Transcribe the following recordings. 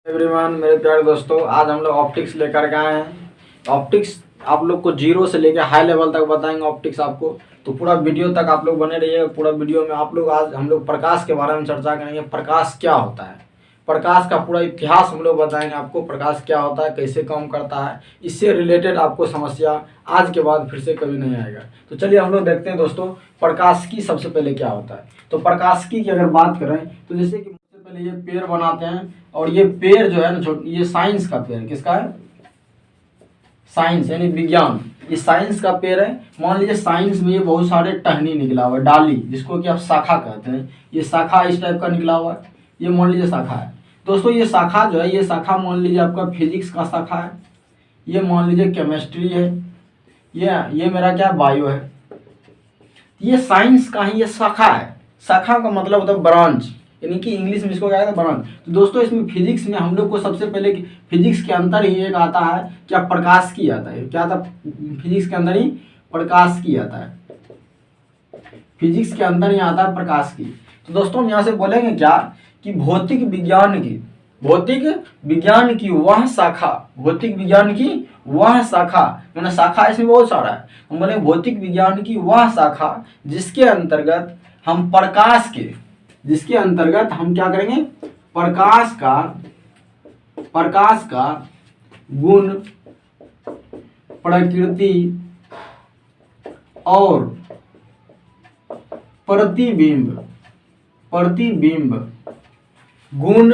Everyone, मेरे प्यारे दोस्तों, आज हम लोग ऑप्टिक्स लेकर के आए हैं। ऑप्टिक्स आप लोग को जीरो से लेकर हाई लेवल तक बताएंगे ऑप्टिक्स आपको। तो पूरा वीडियो तक आप लोग बने रहिएगा। पूरा वीडियो में आप लोग आज हम लोग प्रकाश के बारे में चर्चा करेंगे। प्रकाश क्या होता है, प्रकाश का पूरा इतिहास हम लोग बताएंगे आपको। प्रकाश क्या होता है, कैसे काम करता है, इससे रिलेटेड आपको समस्या आज के बाद फिर से कभी नहीं आएगा। तो चलिए हम लोग देखते हैं दोस्तों, प्रकाशिकी सबसे पहले क्या होता है। तो प्रकाशिकी की अगर बात करें तो जैसे कि सबसे पहले ये पेड़ बनाते हैं, और ये पेड़ जो है ना, ये साइंस का पेड़, किसका है? साइंस यानी विज्ञान। ये साइंस का पेड़ है। मान लीजिए साइंस में ये बहुत सारे टहनी निकला हुआ है, डाली, जिसको कि आप शाखा कहते हैं। ये शाखा इस टाइप का निकला हुआ है, ये मान लीजिए शाखा है। दोस्तों ये शाखा जो है, ये शाखा मान लीजिए आपका फिजिक्स का शाखा है, ये मान लीजिए केमिस्ट्री है, ये मेरा क्या बायो है। ये साइंस का ही ये शाखा है। शाखा का मतलब होता है ब्रांच, यानी कि इंग्लिश में इसको क्या कहते हैं, ब्रांच। तो दोस्तों इसमें फिजिक्स में हम लोग को सबसे पहले फिजिक्स के अंदर ही एक आता है, क्या? प्रकाश की आता है। क्या आता? फिजिक्स के अंदर ही प्रकाश की आता है। फिजिक्स के अंदर ही आता है प्रकाश की। तो दोस्तों हम यहाँ से बोलेंगे क्या कि भौतिक विज्ञान की वह शाखा, भौतिक विज्ञान की वह शाखा, मैंने शाखा इसमें बहुत सारा है। हम बोले भौतिक विज्ञान की वह शाखा जिसके अंतर्गत हम प्रकाश के, जिसके अंतर्गत हम क्या करेंगे, प्रकाश का गुण, प्रकृति और प्रतिबिंब, गुण,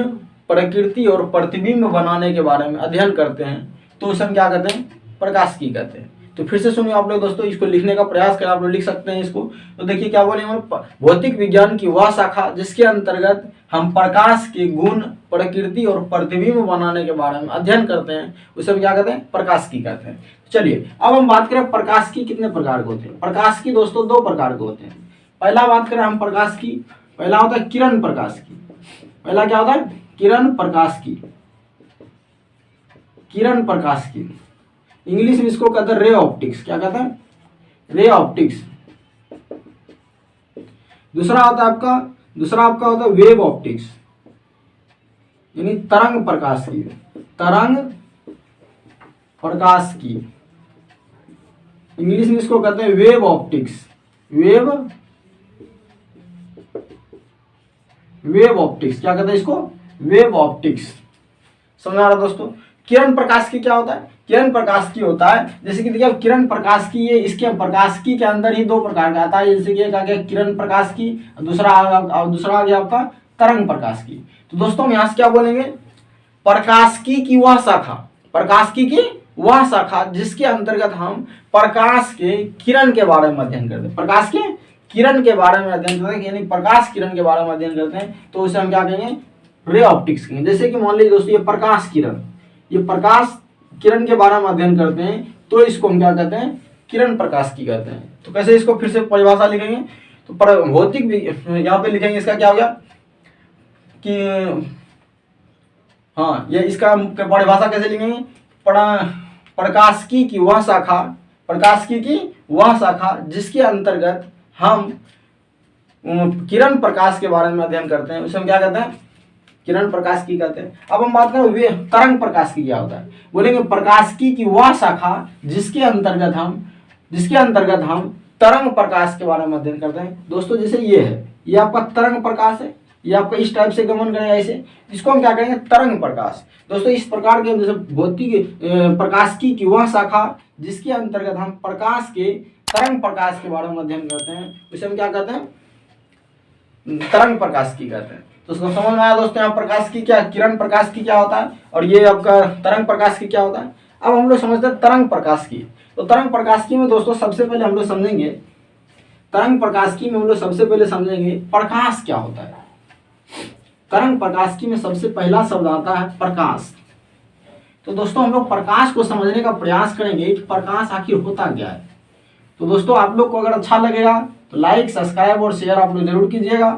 प्रकृति और प्रतिबिंब बनाने के बारे में अध्ययन करते हैं। तो उसे हम क्या कहते हैं? प्रकाशिकी कहते हैं। तो फिर से सुनिए आप लोग दोस्तों, इसको लिखने का प्रयास करें, आप लोग लिख सकते हैं इसको। तो देखिए क्या बोले, भौतिक विज्ञान की वह शाखा जिसके अंतर्गत हम प्रकाश के गुण, प्रकृति और प्रतिबिंब बनाने के बारे में अध्ययन करते हैं, उसे हम क्या कहते हैं? प्रकाशिकी कहते हैं। चलिए अब हम बात करें प्रकाशिकी कितने प्रकार के होते हैं। प्रकाशिकी दोस्तों दो प्रकार के होते हैं। पहला बात करें हम प्रकाशिकी, पहला होता है किरण प्रकाशिकी। पहला क्या होता है? किरण प्रकाशिकी। किरण प्रकाशिकी इंग्लिश में इसको कहते हैं रे ऑप्टिक्स। क्या कहते हैं? Ray optics. दूसरा आपका होता है वेव ऑप्टिक्स, यानी तरंग प्रकाश की। तरंग प्रकाश की इंग्लिश में इसको कहते हैं वेव ऑप्टिक्स। वेव ऑप्टिक्स क्या कहते हैं इसको? Wave optics. समझ आ रहा दोस्तों? किरण प्रकाश की क्या होता है? किरण प्रकाश की होता है, जैसे कि देखिए किरण प्रकाश की, ये इसके प्रकाशिकी के अंदर ही दो प्रकार का आता है। जैसे कि एक आ गया किरण प्रकाश की, दूसरा आ गया आपका तरंग प्रकाश की। तो दोस्तों हम यहाँ से क्या बोलेंगे? प्रकाशिकी की वह शाखा, प्रकाशिकी की वह शाखा जिसके अंतर्गत हम प्रकाश के किरण के बारे में अध्ययन करते हैं। प्रकाश के किरण के बारे में अध्ययन करते हैं, यानी प्रकाश किरण के बारे में अध्ययन करते हैं, तो उसे हम क्या कहेंगे? रे ऑप्टिक्स कहेंगे। जैसे कि मान लीजिए दोस्तों ये प्रकाश किरण, ये प्रकाश किरण के बारे में अध्ययन करते हैं, तो इसको हम क्या कहते हैं? किरण प्रकाशिकी कहते हैं। तो कैसे इसको फिर से परिभाषा लिखेंगे? तो भौतिक यहाँ पे लिखेंगे, इसका क्या हो गया कि हाँ, ये इसका परिभाषा कैसे लिखेंगे? प्रकाशिकी की वह शाखा, प्रकाशिकी की वह शाखा जिसके अंतर्गत हम किरण प्रकाश के बारे में अध्ययन करते हैं, उसे हम क्या कहते हैं? किरण प्रकाशिकी कहते हैं। अब हम बात करें तरंग प्रकाशिकी क्या होता है। बोलेंगे प्रकाशिकी की वह शाखा जिसके अंतर्गत हम तरंग प्रकाश के बारे में अध्ययन करते हैं। दोस्तों जैसे ये है, ये आपका तरंग प्रकाश है, ये आपका इस टाइप से गमन करेगा ऐसे, इसको हम क्या कहेंगे? तरंग प्रकाश। दोस्तों इस प्रकार के जैसे भौतिक प्रकाशिकी की वह शाखा जिसके अंतर्गत हम प्रकाश के तरंग प्रकाश के बारे में अध्ययन करते हैं, उसे हम क्या कहते हैं? तरंग प्रकाशिकी कहते हैं। तो समझ में आया दोस्तों यहाँ प्रकाश की क्या, किरण प्रकाश की क्या होता है, और ये आपका तरंग प्रकाश की क्या होता है। अब हम लोग समझते हैं तरंग प्रकाश की। तो तरंग प्रकाश की में दोस्तों सबसे पहले हम लोग समझेंगे, तरंग प्रकाश की में हम लोग सबसे पहले समझेंगे प्रकाश क्या होता है। तरंग प्रकाश की में सबसे पहला शब्द आता है प्रकाश। तो दोस्तों हम लोग प्रकाश को समझने का प्रयास करेंगे कि प्रकाश आखिर होता क्या है। तो दोस्तों आप लोग को अगर अच्छा लगेगा तो लाइक, सब्सक्राइब और शेयर आप लोग जरूर कीजिएगा।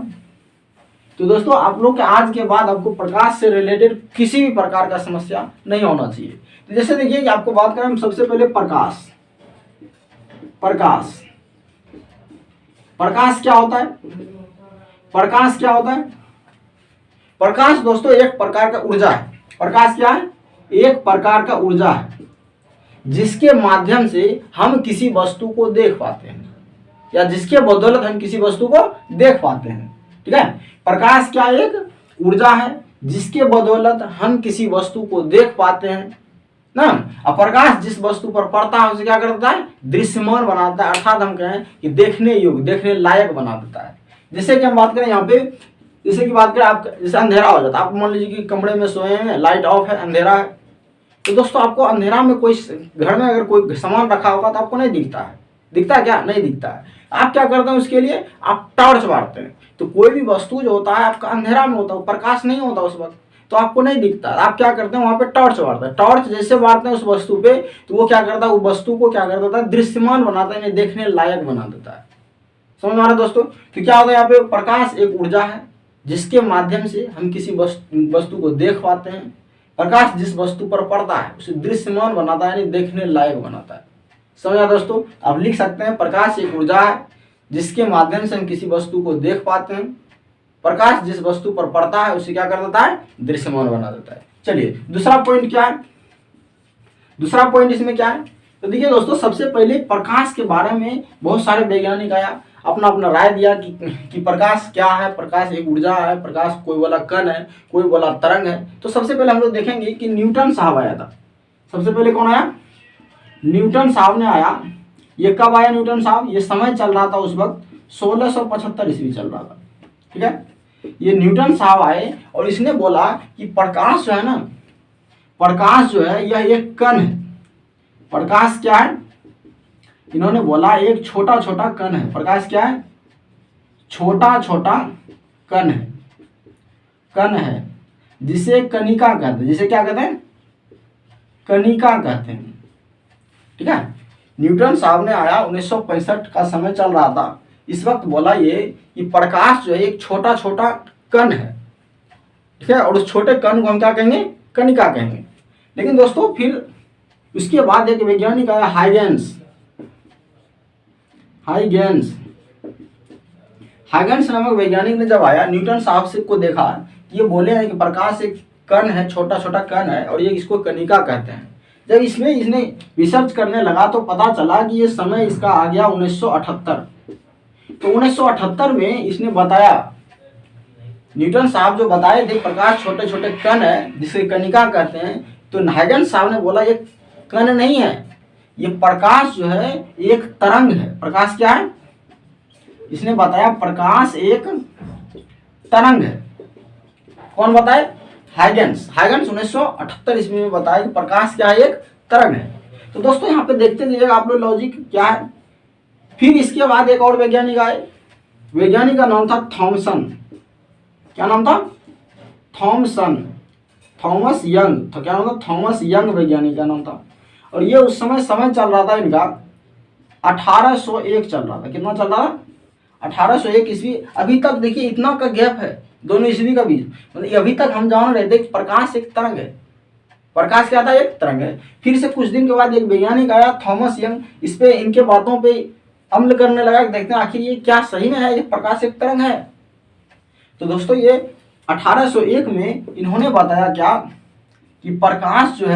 तो दोस्तों आप लोग के आज के बाद आपको प्रकाश से रिलेटेड किसी भी प्रकार का समस्या नहीं होना चाहिए। तो जैसे देखिए कि आपको बात करें हम सबसे पहले प्रकाश क्या होता है? प्रकाश क्या होता है? प्रकाश दोस्तों एक प्रकार का ऊर्जा है। प्रकाश क्या है? एक प्रकार का ऊर्जा है जिसके माध्यम से हम किसी वस्तु को देख पाते हैं, या जिसके बदौलत हम किसी वस्तु को देख पाते हैं। ठीक है, प्रकाश क्या एक ऊर्जा है जिसके बदौलत हम किसी वस्तु को देख पाते हैं ना। और प्रकाश जिस वस्तु पर पड़ता है उसे क्या करता है? दृश्यमान बनाता है, अर्थात हम कहें कि देखने योग्य, देखने लायक बना देता है। जैसे कि हम बात करें यहाँ पे, जैसे कि बात करें आप, जैसे अंधेरा हो जाता है, आप मान लीजिए कि कमरे में सोए हैं, लाइट ऑफ है, अंधेरा है, तो दोस्तों आपको अंधेरा में कोई घर में अगर कोई सामान रखा होगा तो आपको नहीं दिखता है। दिखता है क्या? नहीं दिखता है। आप क्या करते हैं उसके लिए? आप टॉर्च मारते हैं। तो कोई भी वस्तु जो होता है आपका अंधेरा में होता है, प्रकाश नहीं होता उस वक्त, तो आपको नहीं दिखता। आप क्या करते हैं? वहां पे टॉर्च मारते हैं। टॉर्च जैसे मारते हैं उस वस्तु पे, तो वो क्या करता है? वो वस्तु को क्या कर देता है? दृश्यमान बनाता है, देखने लायक बना देता है। समझ में आ रहा है दोस्तों? तो क्या होता है यहाँ पे? प्रकाश एक ऊर्जा है जिसके माध्यम से हम किसी वस्तु को देख पाते हैं। प्रकाश जिस वस्तु पर पड़ता है उसे दृश्यमान बनाता है, यानी देखने लायक बनाता है। समझ आया दोस्तों? आप लिख सकते हैं प्रकाश एक ऊर्जा है जिसके माध्यम से हम किसी वस्तु को देख पाते हैं। प्रकाश जिस वस्तु पर पड़ता है उसे क्या कर देता है? दृश्यमान बना देता है। चलिए दूसरा पॉइंट क्या है? दूसरा पॉइंट इसमें क्या है? तो देखिए दोस्तों, सबसे पहले प्रकाश के बारे में बहुत सारे वैज्ञानिक आया, अपना अपना राय दिया कि प्रकाश क्या है। प्रकाश एक ऊर्जा है, प्रकाश कोई बोला कण है, कोई बोला तरंग है। तो सबसे पहले हम लोग देखेंगे कि न्यूटन साहब आया था। सबसे पहले कौन आया? न्यूटन साहब ने आया। ये कब आया न्यूटन साहब? ये समय चल रहा था उस वक्त 1675 ईस्वी चल रहा था। ठीक है, ये न्यूटन साहब आए और इसने बोला कि प्रकाश जो है ना, प्रकाश जो है यह एक कण है। प्रकाश क्या है? इन्होंने बोला एक छोटा छोटा कण है। प्रकाश क्या है? छोटा छोटा कण है। कण है जिसे कणिका कहते हैं। जिसे क्या कहते हैं? कणिका कहते हैं। ठीक है, न्यूटन साहब ने आया, 1965 का समय चल रहा था, इस वक्त बोला ये कि प्रकाश जो है एक छोटा छोटा कण है। ठीक है, और उस छोटे कण को हम क्या कहेंगे? कणिका कहेंगे। लेकिन दोस्तों फिर उसके बाद एक वैज्ञानिक आया, हाइगेंस नामक वैज्ञानिक ने जब आया, न्यूटन साहब से को देखा, ये बोले हैं कि प्रकाश एक कण है, छोटा छोटा कण है और ये इसको कणिका कहते हैं। जब इसने रिसर्च करने लगा तो पता चला कि ये समय इसका आ गया 1978। तो 1978 में इसने बताया, न्यूटन साहब जो बताए थे प्रकाश छोटे छोटे कण है जिसे कणिका कहते हैं, तो हाइगेंस साहब ने बोला ये कण नहीं है, ये प्रकाश जो है एक तरंग है। प्रकाश क्या है? इसने बताया प्रकाश एक तरंग है। कौन बताए? हाइगेंस 1978 ईस्वी में बताया कि प्रकाश क्या है? एक तरंग है। तो दोस्तों यहाँ पे देखते जाइएगा आप लोग लॉजिक क्या है। फिर इसके बाद एक और वैज्ञानिक आए, वैज्ञानिक का नाम था थॉमसन। क्या नाम था? Thomson, Thomas Young. तो क्या नाम था? थॉमस यंग वैज्ञानिक का नाम था। और ये उस समय चल रहा था इनका 1801 चल रहा था। कितना चल रहा था? 1801 ईस्वी। अभी तक देखिए इतना का गैप है दोनों ईस्वी का बीच, मतलब अभी तक हम जान रहे थे प्रकाश एक तरंग है। प्रकाश क्या था? एक तरंग है। फिर से कुछ दिन के बाद एक वैज्ञानिक आया, थॉमस यंग, इस पे इनके बातों पे अमल करने लगा, देखते हैं आखिर ये क्या सही में है, ये प्रकाश एक तरंग है। तो दोस्तों ये 1801 में इन्होंने बताया क्या कि प्रकाश जो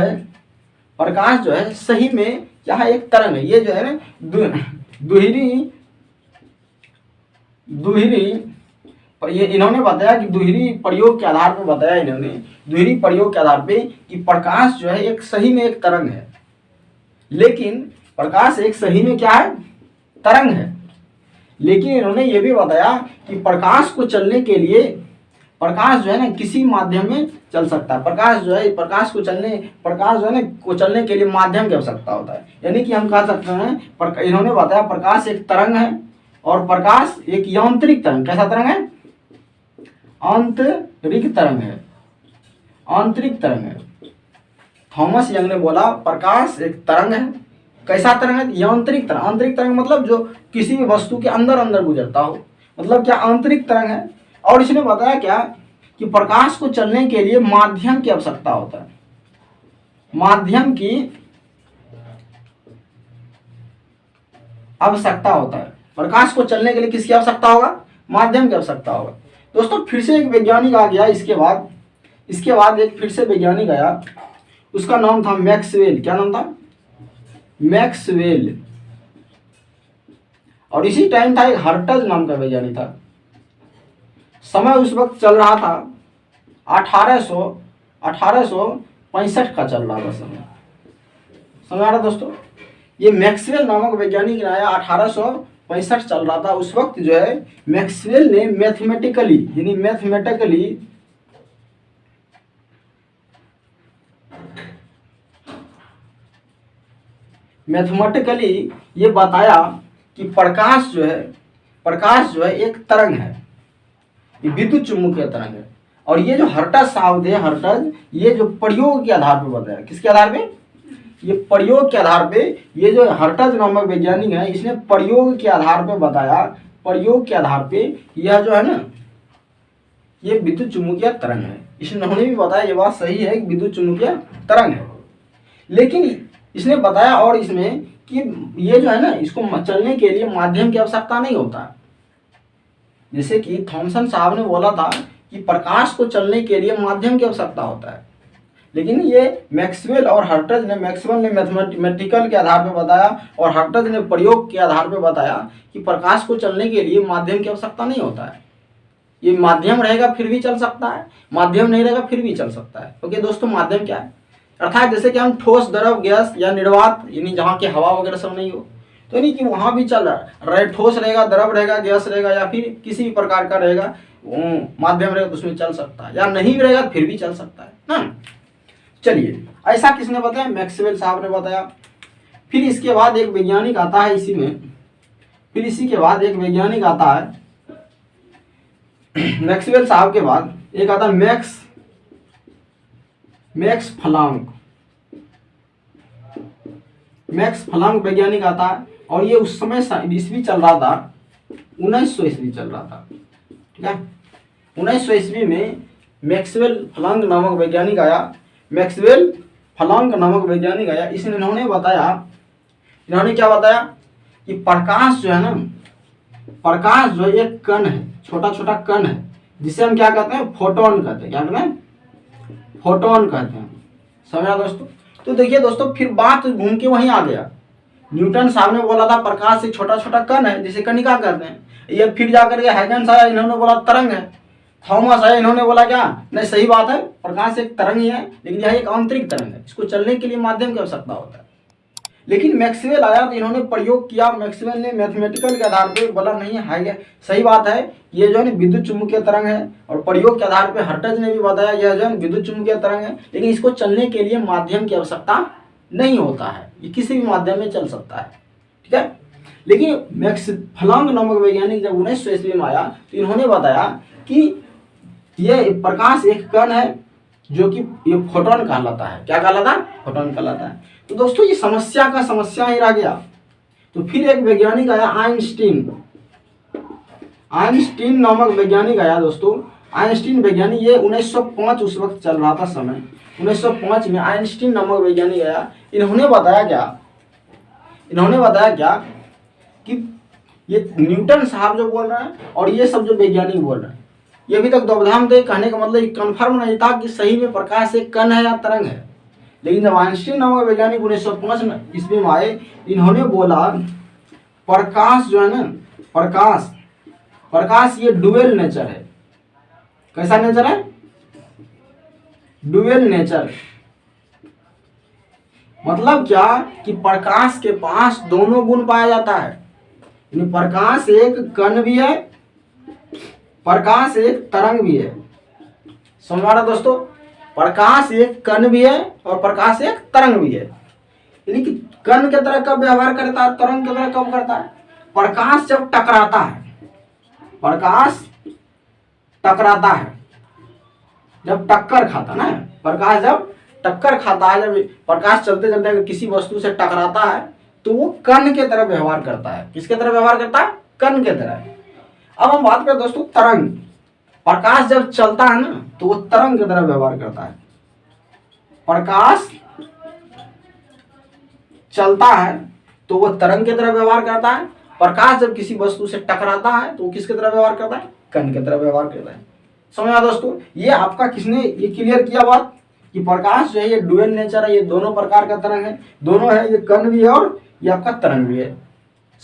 है सही में क्या है? एक तरंग है। ये जो है ना दुहिरी ये इन्होंने बताया कि दुहिरी प्रयोग के आधार पर बताया इन्होंने, दुहिरी प्रयोग के आधार पे कि प्रकाश जो है एक सही में एक तरंग है। लेकिन प्रकाश एक सही में क्या है? तरंग है। लेकिन इन्होंने ये भी बताया कि प्रकाश को चलने के लिए, प्रकाश जो है ना किसी माध्यम में चल सकता है। प्रकाश जो है ना को चलने के लिए माध्यम की आवश्यकता होता है। यानी कि हम कह सकते हैं, इन्होंने बताया प्रकाश एक तरंग है और प्रकाश एक यांत्रिक तरंग। कैसा तरंग है? आंतरिक तरंग है। आंतरिक तरंग है। थॉमस यंग ने बोला प्रकाश एक तरंग है। कैसा तरंग है? यांत्रिक तरंग। आंतरिक तरंग मतलब जो किसी भी वस्तु के अंदर अंदर गुजरता हो, मतलब क्या आंतरिक तरंग है। और इसने बताया क्या कि प्रकाश को चलने के लिए माध्यम की आवश्यकता होता है। माध्यम की आवश्यकता होता है। प्रकाश को चलने के लिए किसकी आवश्यकता होगा? माध्यम की आवश्यकता होगा। दोस्तों फिर से एक वैज्ञानिक आ गया इसके बाद, इसके बाद एक फिर से वैज्ञानिक आया, उसका नाम था मैक्सवेल। क्या नाम था? मैक्सवेल। और इसी टाइम था एक हर्टज नाम का वैज्ञानिक था। समय उस वक्त चल रहा था 1865 का चल रहा था समय। समझ आ रहा दोस्तों? ये मैक्सवेल नामक वैज्ञानिक ने आया, 1865 चल रहा था उस वक्त। जो है मैक्सवेल ने मैथमेटिकली ये बताया कि प्रकाश जो है एक तरंग है, ये विद्युत चुम्बकीय तरंग है। और ये जो हर्टज साहब थे, हर्टज, ये जो प्रयोग के आधार पर बताया। किसके आधार पे? ये प्रयोग के आधार पे। ये जो हर्टज नामक वैज्ञानिक है, इसने प्रयोग के आधार पे बताया, प्रयोग के आधार पे यह जो है ना, ये विद्युत चुम्बकीय तरंग है। इन्होंने भी बताया, ये बात सही है कि विद्युत चुम्बकीय तरंग है। लेकिन इसने बताया और इसमें कि ये जो है ना, इसको चलने के लिए माध्यम की आवश्यकता नहीं होता। जैसे कि थॉमसन साहब ने बोला था कि प्रकाश को चलने के लिए माध्यम की आवश्यकता होता है, लेकिन ये मैक्सवेल और हर्टज ने, मैक्सवेल ने मैथमेटिकल के आधार पर बताया और हर्टज ने प्रयोग के आधार पर बताया कि प्रकाश को चलने के लिए माध्यम की आवश्यकता नहीं होता है। ये माध्यम रहेगा फिर भी चल सकता है, माध्यम नहीं रहेगा फिर भी चल सकता है। ओके दोस्तों, माध्यम क्या है? अर्थात जैसे कि हम ठोस, द्रव, गैस या निर्वात, यानी जहाँ की हवा वगैरह सब नहीं हो, तो नहीं कि वहाँ भी चल रहा है, ठोस रहेगा, द्रव रहेगा, गैस रहेगा या फिर किसी भी प्रकार का रहेगा माध्यम रहेगा तो उसमें चल सकता है, या नहीं रहेगा फिर भी चल सकता है ना। चलिए, ऐसा किसने बताया? मैक्सवेल साहब ने बताया। फिर इसके बाद एक वैज्ञानिक आता है इसी वैज्ञानिक आता है मैक्सवेल साहब के बाद एक आता है मैक्स प्लांक वैज्ञानिक आता है। और ये उस समय ईस्वी चल रहा था, 1900 ईस्वी चल रहा था। ठीक है, 1900 ईस्वी में मैक्सवेल प्लांक नामक वैज्ञानिक आया। इन्होंने क्या बताया कि प्रकाश जो है ना, प्रकाश जो एक कण है, छोटा छोटा कण है, जिसे हम क्या कहते हैं? फोटोन कहते हैं। क्या कहते हैं? फोटोन कहते हैं। समझा दोस्तों? तो देखिए दोस्तों, फिर बात घूम के वहीं आ गया। न्यूटन साहब ने बोला था प्रकाश एक छोटा छोटा कण है जिसे कणिका कहते हैं। ये फिर जाकर के हाइजेंस आया, इन्होंने बोला तरंग है। थॉमस आया, इन्होंने बोला क्या? नहीं, सही बात है, प्रकाश एक तरंग ही है, लेकिन यह एक आंतरिक तरंग है, इसको चलने के लिए माध्यम की आवश्यकता होता है। लेकिन मैक्सवेल आया तो इन्होंने प्रयोग किया। मैक्सवेल ने मैथमेटिकल के आधार पे बोला नहीं है, सही बात है, ये जो है विद्युत चुम्बकीय तरंग है। और प्रयोग के आधार पे हर्टज ने भी बताया यह जो है विद्युत चुम्बकीय तरंग है, लेकिन इसको चलने के लिए माध्यम की आवश्यकता नहीं होता है, ये किसी भी माध्यम में चल सकता है। ठीक है, लेकिन मैक्स प्लांक नामक वैज्ञानिक जब 1900 ईस्वी में आया तो इन्होंने बताया कि ये प्रकाश एक कण है जो कि ये फोटोन कहलाता है। क्या कहलाता है? फोटोन कहलाता है। तो दोस्तों, ये समस्या ही रह गया। तो फिर एक वैज्ञानिक आया, आइंस्टीन नामक वैज्ञानिक आया दोस्तों। आइंस्टीन वैज्ञानिक, ये 1905 उस वक्त चल रहा था समय। 1905 में आइंस्टीन नामक वैज्ञानिक आया। इन्होंने बताया क्या कि ये न्यूटन साहब जो बोल रहे हैं और ये सब जो वैज्ञानिक बोल रहे हैं, ये अभी तक दोबधाम थे। कहने का मतलब कंफर्म नहीं था कि सही में प्रकाश एक कण है या तरंग है। लेकिन जब आइंस्टीन नामक वैज्ञानिक 1905 ईस्वी में आए, इन्होंने बोला प्रकाश जो है ना, प्रकाश ये डुअल नेचर है। कैसा नेचर है? Dual nature. मतलब क्या कि प्रकाश के पास दोनों गुण पाया जाता है। प्रकाश एक कण भी है, प्रकाश एक तरंग भी है। समझ आ रहा दोस्तों? प्रकाश एक कण भी है और प्रकाश एक तरंग भी है। यानी कि कण की तरह कब व्यवहार करता है, तरंग की तरह कब करता है? प्रकाश जब टकराता है, जब टक्कर खाता ना, प्रकाश जब टक्कर खाता है, जब प्रकाश चलते चलते अगर किसी वस्तु से टकराता है तो वो कण के तरह व्यवहार करता है। किसके तरह व्यवहार करता है? कण के तरह। अब हम बात करें दोस्तों तरंग। प्रकाश जब चलता है ना तो वो तरंग की तरह व्यवहार करता है। प्रकाश चलता है तो वो तरंग की तरह व्यवहार करता है। प्रकाश जब किसी वस्तु से टकराता है तो वो किसकी तरह व्यवहार करता है? कण की तरह व्यवहार करता है। समझ आया दोस्तों। ये आपका किसने ये क्लियर किया बात कि प्रकाश जो है ये डुअल नेचर है, ये दोनों प्रकार का तरंग है, दोनों है, ये कण भी है और ये आपका तरंग भी है।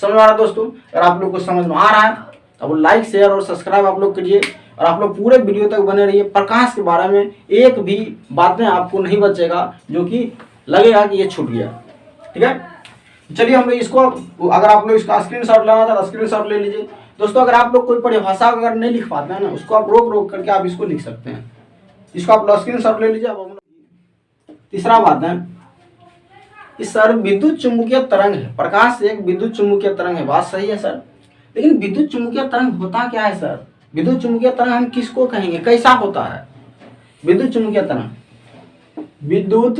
समझ आ रहा है दोस्तों। अगर आप लोग को समझ में आ रहा है तो लाइक शेयर और सब्सक्राइब आप लोग करिए और आप लोग पूरे वीडियो तक बने रहिए। प्रकाश के बारे में एक भी बातें आपको नहीं बचेगा जो कि लगेगा कि ये छूट गया। ठीक है, चलिए हम लोग इसको, अगर आप लोग इसका स्क्रीनशॉट लेना था तो स्क्रीनशॉट ले लीजिए दोस्तों। अगर आप लोग कोई परिभाषा अगर नहीं लिख पाते हैं ना, उसको आप रोक रोक करके आप इसको लिख सकते हैं। इसको आप लोग स्क्रीनशॉट ले लीजिए। अब हम तीसरा बात है कि सर विद्युत चुम्बकीय तरंग है, प्रकाश एक विद्युत चुम्बकीय तरंग है, बात सही है सर, लेकिन विद्युत चुम्बकीय तरंग होता क्या है सर? विद्युत चुम्बकीय तरंग हम किसको कहेंगे, कैसा होता है विद्युत चुम्बकीय तरंग? विद्युत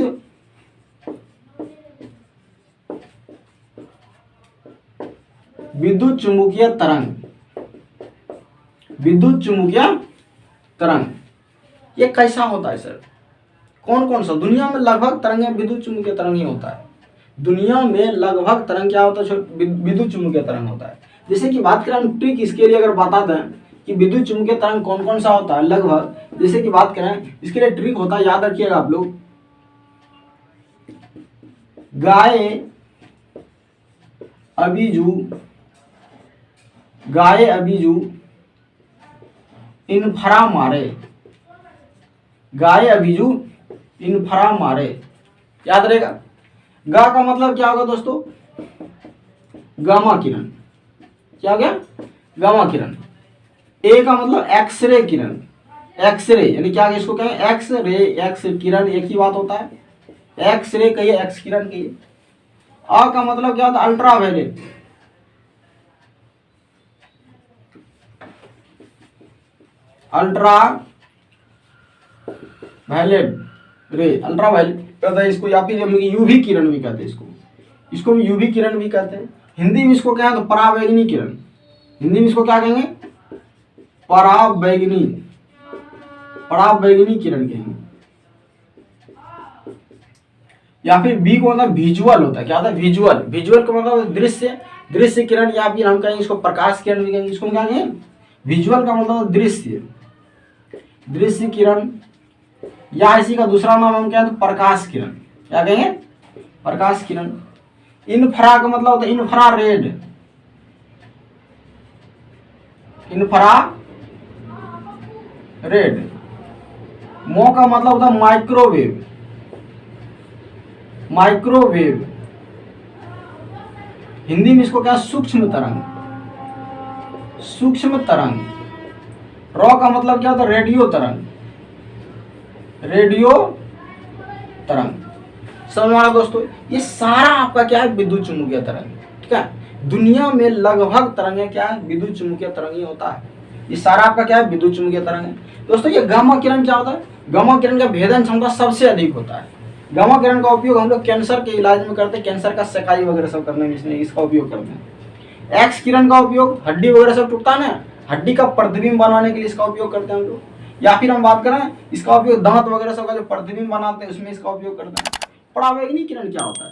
चुम्बकीय तरंग, विद्युत चुम्बकीय तरंग ये कैसा होता है सर? कौन कौन सा? दुनिया में लगभग तरंग विद्युत चुम्बकीय तरंग ही होता है। दुनिया में लगभग तरंग क्या होता है? विद्युत चुम्बकीय तरंग होता है। जैसे कि बात करें हम ट्रिक इसके लिए, अगर बता दें कि विद्युत चुम्बकीय तरंग कौन कौन सा होता है लगभग, जैसे कि बात करें इसके लिए ट्रिक होता है, याद रखिएगा आप लोग। गाये अभिजू इन्फ्रा मारे, गाये अभिजू इन्फ्रा मारे, याद रहेगा। गा का मतलब क्या होगा दोस्तों? गामा किरण। क्या हो गया? गामा किरण। ए का मतलब एक्सरे किरण, एक्सरे यानी क्या इसको कहें? एक्सरे, एक्स किरण एक ही बात होता है, एक्सरे कहिए, एक्स किरण कहिए। आ का मतलब क्या होता है? अल्ट्रावायलेट, अल्ट्रावायलेट रे, अल्ट्रावायलेट कहते हैं इसको, या फिर हम यूवी किरण भी कहते हैं इसको भी यूवी किरण भी कहते हैं। हिंदी में इसको क्या है? तो परावैंगनी किरण, हिंदी में इसको क्या कहेंगे? परावैंगनी किरण कहेंगे। या फिर बी को मतलब विजुअल होता है। क्या होता है? विजुअल। विजुअल का मतलब दृश्य किरण, या फिर हम कहेंगे इसको प्रकाश किरण भी कहेंगे। इसको क्या कहेंगे? विजुअल का मतलब दृश्य किरण, या इसी का दूसरा नाम हम क्या है? तो प्रकाश किरण। क्या कहेंगे? प्रकाश किरण। इन्फ्रा का मतलब होता है इंफ्रारेड, इंफ्रारेड। मो का मतलब होता है माइक्रोवेव, माइक्रोवेव। हिंदी में इसको क्या? सूक्ष्म तरंग, सूक्ष्म तरंग। रॉ का मतलब क्या होता है? रेडियो तरंग, रेडियो तरंग। समझ में आ रहा दोस्तों। ये सारा आपका क्या है? विद्युत चुम्बकीय तरंग। ठीक है, दुनिया में लगभग तरंग क्या है? विद्युत चुम्बकीय तरंग ही होता है। ये सारा आपका क्या है? विद्युत चुम्बकीय तरंग है दोस्तों। ये गामा किरण क्या होता है? गामा किरण का भेदन क्षमता सबसे अधिक होता है। गामा किरण का उपयोग हम लोग कैंसर के इलाज में करते हैं, कैंसर का सेकाई वगैरह सब करने में इसका उपयोग करते हैं। एक्स किरण का उपयोग हड्डी वगैरह सब टूटता है ना, हड्डी का प्रतिबिंब बनाने के लिए इसका उपयोग करते हैं हम लोग। या फिर हम बात करें इसका उपयोग दांत वगैरह सब का जो प्रतिबिंब बनाते हैं उसमें इसका उपयोग करते हैं। परावैंगनी किरण क्या होता है?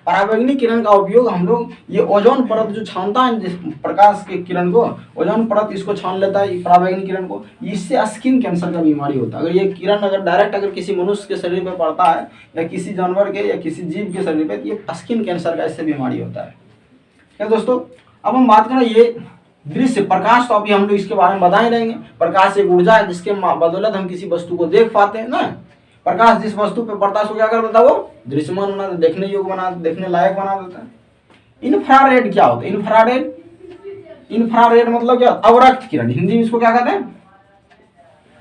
परावैंगनी किरण का उपयोग हम लोग ये ओजोन परत जो छानता है जिस प्रकाश के किरण को, ओजोन परत इसको छान लेता है परावैंगनी किरण को, इससे स्किन कैंसर का बीमारी होता है। अगर ये किरण अगर डायरेक्ट अगर किसी मनुष्य के शरीर पर पड़ता है या किसी जानवर के या किसी जीव के शरीर पर, तो ये स्किन कैंसर का इससे बीमारी होता है। क्या दोस्तों, अब हम बात करें ये दृश्य प्रकाश, तो अभी हम लोग इसके बारे में बता ही रहेंगे। प्रकाश एक ऊर्जा है जिसके बदौलत हम किसी वस्तु को देख पाते हैं ना। प्रकाश जिस वस्तु पे पड़ता है उसको क्या कर देता है? वो दृश्यमान बना देता, देखने योग्य बना, देखने लायक बना देता है। इंफ्रारेड क्या होता है? इंफ्रारेड मतलब क्या? अवरक्त किरण। हिंदी में इसको क्या कहते हैं?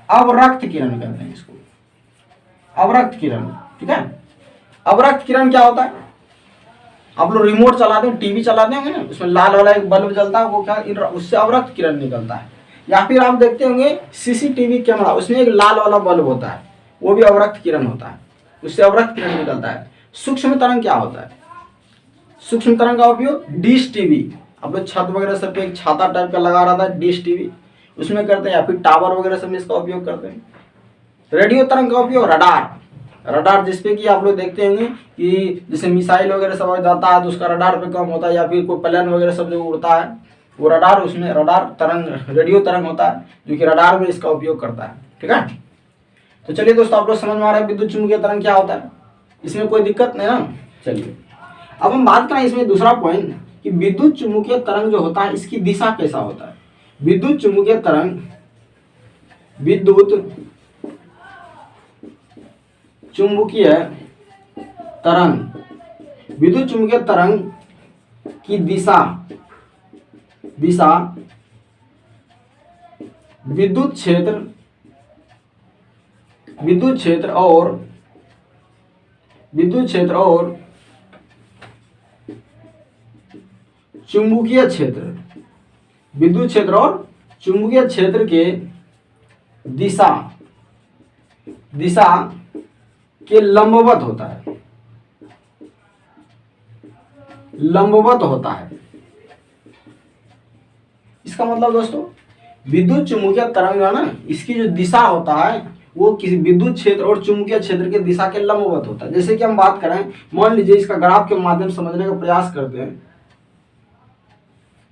अवरक्त किरण कहते हैं इसको, अवरक्त किरण। ठीक है, अवरक्त किरण क्या होता है? आप लोग रिमोट चलाते हैं, टीवी चलाते होंगे ना, उसमें लाल वाला एक बल्ब जलता है, वो क्या? उससे अवरक्त किरण निकलता है। या फिर आप देखते होंगे सीसीटीवी कैमरा, उसमें एक लाल वाला बल्ब होता है, वो भी अवरक्त किरण होता है, उससे अवरक्त किरण निकलता है। सूक्ष्म तरंग क्या होता है? सूक्ष्म तरंग का उपयोग डिश टीवी, आप लोग छत वगैरह सब पे एक छाता टाइप का लगा रहा था डिश टीवी, उसमें करते हैं। या फिर टावर वगैरह सब में इसका उपयोग करते हैं। रेडियो तरंग का उपयोग रडार, रडार जिसपे कि आप लोग देखते होंगे कि जैसे मिसाइल वगैरह सब जाता है तो उसका रडार पे कम होता है, या फिर कोई प्लेन वगैरह सब जो उड़ता है वो रडार, उसमें रडार तरंग, रेडियो तरंग होता है जो कि रडार में इसका उपयोग करता है। ठीक है, तो चलिए दोस्तों आप लोग समझ में आ रहा है विद्युत चुम्बकीय तरंग क्या होता है, इसमें कोई दिक्कत नहीं ना। चलिए अब हम बात करें इसमें दूसरा पॉइंट कि विद्युत चुम्बकीय तरंग जो होता है इसकी दिशा कैसा होता है। विद्युत चुम्बकीय तरंग, विद्युत चुम्बकीय तरंग, विद्युत चुम्बकीय तरंग की दिशा विद्युत क्षेत्र और चुंबकीय क्षेत्र, विद्युत क्षेत्र और चुंबकीय क्षेत्र के दिशा के लंबवत होता है, लंबवत होता है। इसका मतलब दोस्तों विद्युत चुम्बकीय तरंग है ना, इसकी जो दिशा होता है वो किसी विद्युत क्षेत्र और चुंबकीय क्षेत्र के दिशा के लंबवत होता है। जैसे कि हम बात करें, मान लीजिए इसका ग्राफ के माध्यम से समझने का प्रयास करते हैं।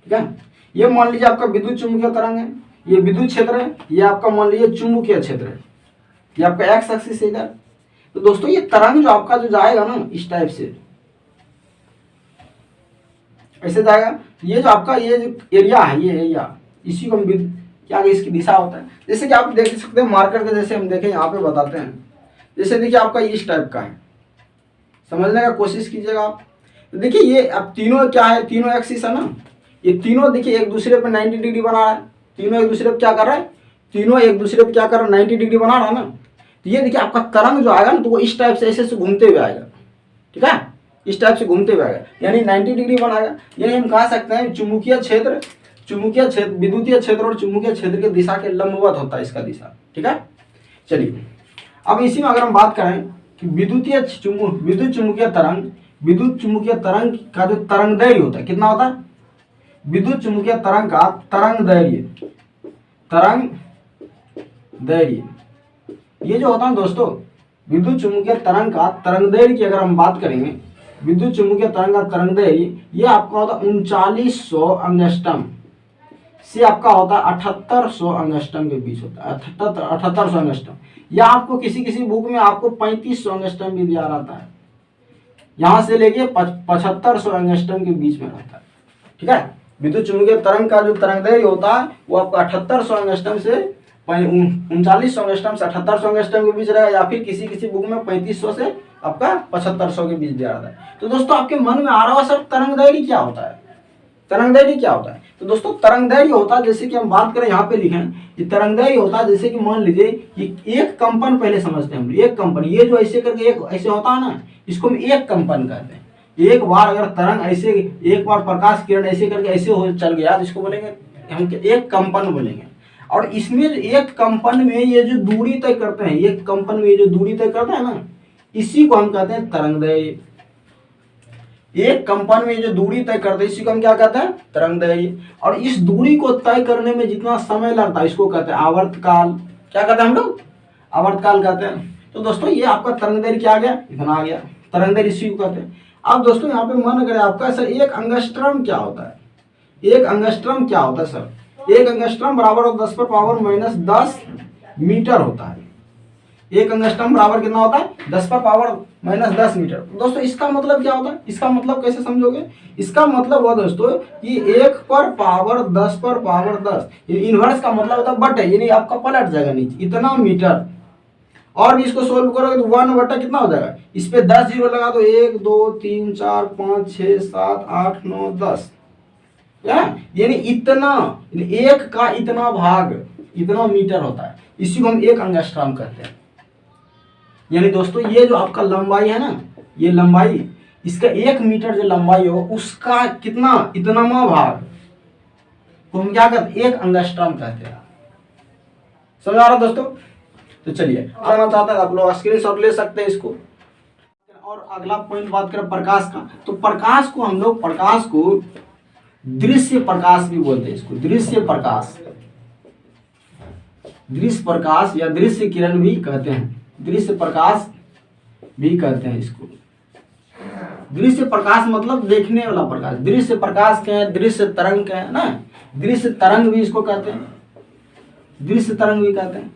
ठीक है, ये मान लीजिए आपका विद्युत चुम्बकीय तरंग है, ये विद्युत क्षेत्र है, ये आपका मान लीजिए चुंबकीय क्षेत्र है, ये आपका एक्स एक्सिस है इधर। तो दोस्तों ये तरंग जो आपका जो जाएगा ना इस टाइप से ऐसे जाएगा, ये जो आपका ये जो एरिया है, ये एरिया, इसी को हम क्या इसकी दिशा होता है। जैसे कि आप देख सकते हैं मार्कर के, जैसे हम देखें यहाँ पे बताते हैं। जैसे देखिए आपका इस टाइप का है, समझने का कोशिश कीजिएगा आप। तो देखिए ये अब तीनों क्या है, तीनों एक्सिस है ना, ये तीनों देखिए एक दूसरे पे 90 डिग्री बना रहा है। तीनों एक दूसरे पे क्या कर रहा है, तीनों एक दूसरे पे क्या कर रहा है, 90 डिग्री बना रहा है ना। तो ये देखिए आपका तरंग जो आएगा ना, तो वो इस टाइप से ऐसे घूमते हुए आएगा। ठीक है, इस टाइप से घूमते हुए आएगा, यानी 90 डिग्री बनाएगा। यानी हम कह सकते हैं चुंबकीय क्षेत्र, विद्युतीय क्षेत्र और चुंबकीय क्षेत्र की दिशा के लंबवत होता है इसका दिशा। ठीक है, चलिए अब इसी में अगर हम बात करें कि विद्युत चुंबकीय तरंग का जो तरंग दैर्घ्य होता है, कितना होता है, विद्युत चुम्बकीय तरंग का तरंग दैर्घ्य, ये जो होता है दोस्तों विद्युत चुम्बकीय तरंग का तरंग दैर्घ्य की अगर हम बात करेंगे, विद्युत चुम्बकीय तरंग का तरंग दैर्घ्य ये आपका होता है 3900 एंगस्ट्रम से आपका होता है 7800 एंगस्ट्रम के बीच होता है, 7800 एंगस्ट्रम। या आपको किसी बुक में आपको 3500 एंगस्ट्रम भी दिया रहता है, यहाँ से लेके 7500 एंगस्ट्रम के बीच में रहता है। ठीक है, विद्युत चुम्बकीय तरंग का जो तरंग दैर्घ्य होता है वो आपका 7800 एंगस्ट्रम से 3900 एंगस्ट्रम से 7800 एंगस्ट्रम के बीच रहेगा, या फिर किसी बुक में 3500 से आपका 7500 के बीच दिया रहता है। तो दोस्तों आपके मन में आ रहा होगा सर तरंग दैर्घ्य क्या होता है, तरंग दैर्घ्य क्या होता है। तो दोस्तों तरंग दैर्घ्य होता है, जैसे कि हम बात करें यहाँ पे लिखें, ये तरंग दैर्घ्य होता है जैसे कि मान लीजिए कि एक कंपन, पहले समझते हैं हम, एक कंपन, ये जो ऐसे करके एक ऐसे होता है ना, इसको हम एक कंपन कहते हैं। एक बार अगर तरंग ऐसे, एक बार प्रकाश किरण ऐसे करके ऐसे हो चल गया तो इसको बोलेंगे हम एक कंपन बोलेंगे। और इसमें एक कंपन में ये जो दूरी तय करते हैं, एक कंपन में ये जो दूरी तय करते हैं ना, इसी को हम कहते हैं तरंग दैर्घ्य। एक कंपन में जो दूरी तय करते हैं इसी को हम क्या कहते हैं, तरंग दैर्घ्य। और इस दूरी को तय करने में जितना समय लगता है इसको कहते हैं आवर्तकाल। क्या कहते हैं हम लोग, आवर्तकाल कहते हैं। तो दोस्तों ये आपका तरंग दैर्घ्य क्या आ गया, इतना आ गया, तरंग दैर्घ्य इसी को कहते हैं। अब दोस्तों यहाँ पे मन करे आपका सर एक एंगस्ट्रम क्या होता है, एक एंगस्ट्रम क्या होता है सर, एक एंगस्ट्रम बराबर 10⁻⁻10 मीटर होता है। एक एंगस्ट्रम बराबर कितना होता है, 10⁻⁻10 मीटर। दोस्तों इसका मतलब क्या होता है, इसका मतलब कैसे समझोगे, इसका मतलब हुआ दोस्तों कि 1/10 इनवर्स का मतलब होता है बटे, यानी आपका पलट जाएगा नीचे इतना मीटर। और भी इसको सोल्व करोगे तो 1 कितना हो जाएगा, इस पे 10 जीरो लगा दो, 1 2 3 4 5 6 7 8 9 10, यानी इतना, एक का इतना भाग, इतना मीटर होता है। इसी को हम एक एंगस्ट्रॉम कहते हैं। यानी दोस्तों ये जो आपका लंबाई है ना, ये लंबाई, इसका 1 मीटर जो लंबाई हो उसका कितना, इतनामा भाग तो हम क्या कहते हैं, एक एंगस्ट्रॉम कहते हैं। समझ आ रहा दोस्तों। तो चलिए आना चाहता है आप लोग स्क्रीनशॉट ले सकते हैं इसको। और अगला पॉइंट बात करें प्रकाश का, तो प्रकाश को हम लोग, प्रकाश को दृश्य प्रकाश भी बोलते हैं, इसको दृश्य प्रकाश, दृश्य प्रकाश या दृश्य किरण भी कहते हैं, दृश्य प्रकाश भी कहते हैं इसको। दृश्य प्रकाश मतलब देखने वाला प्रकाश, दृश्य प्रकाश क्या है, दृश्य तरंग क्या है ना, दृश्य तरंग भी इसको कहते हैं, दृश्य तरंग भी कहते हैं।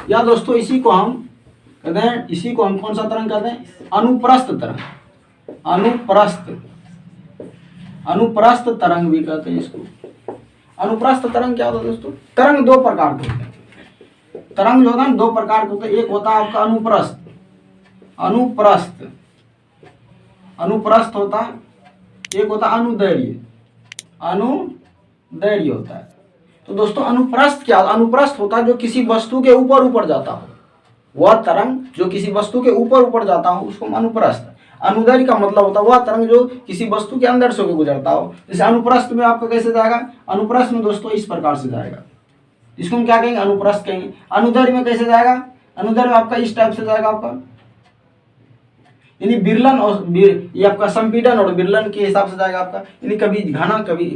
या दोस्तों इसी को हम कहते हैं, इसी को हम कौन सा तरंग कहते हैं, अनुप्रस्थ तरंग, अनुप्रस्थ तरंग भी कहते हैं इसको। अनुप्रस्थ तरंग क्या होता है दोस्तों, तरंग दो प्रकार के होते हैं, तरंग जो होता है दो प्रकार के होते हैं, एक होता है आपका अनुप्रस्थ, अनुप्रस्थ होता है, एक होता है अनुदैर्घ्य, अनुदैर्घ्य होता है। तो दोस्तों अनुप्रस्थ क्या, अनुप्रस्थ होता है जो किसी वस्तु के ऊपर जाता हो, वह तरंग जो किसी वस्तु के ऊपर जाता हो उसको अनुप्रस्थ। अनुदैर्घ्य का मतलब होता है वह तरंग जो किसी वस्तु के अंदर से होकर गुजरता हो। जैसे अनुप्रस्थ में आपका कैसे जाएगा, अनुप्रस्थ में दोस्तों इस प्रकार से जाएगा, इसको हम क्या कहेंगे, अनुप्रस्थ कहेंगे। अनुदैर्घ्य में कैसे जाएगा, अनुदैर्घ्य में आपका इस टाइप से जाएगा आपका, यानी बिरलन और ये आपका संपीड़न और बिरलन के हिसाब से जाएगा आपका, यानी कभी घना कभी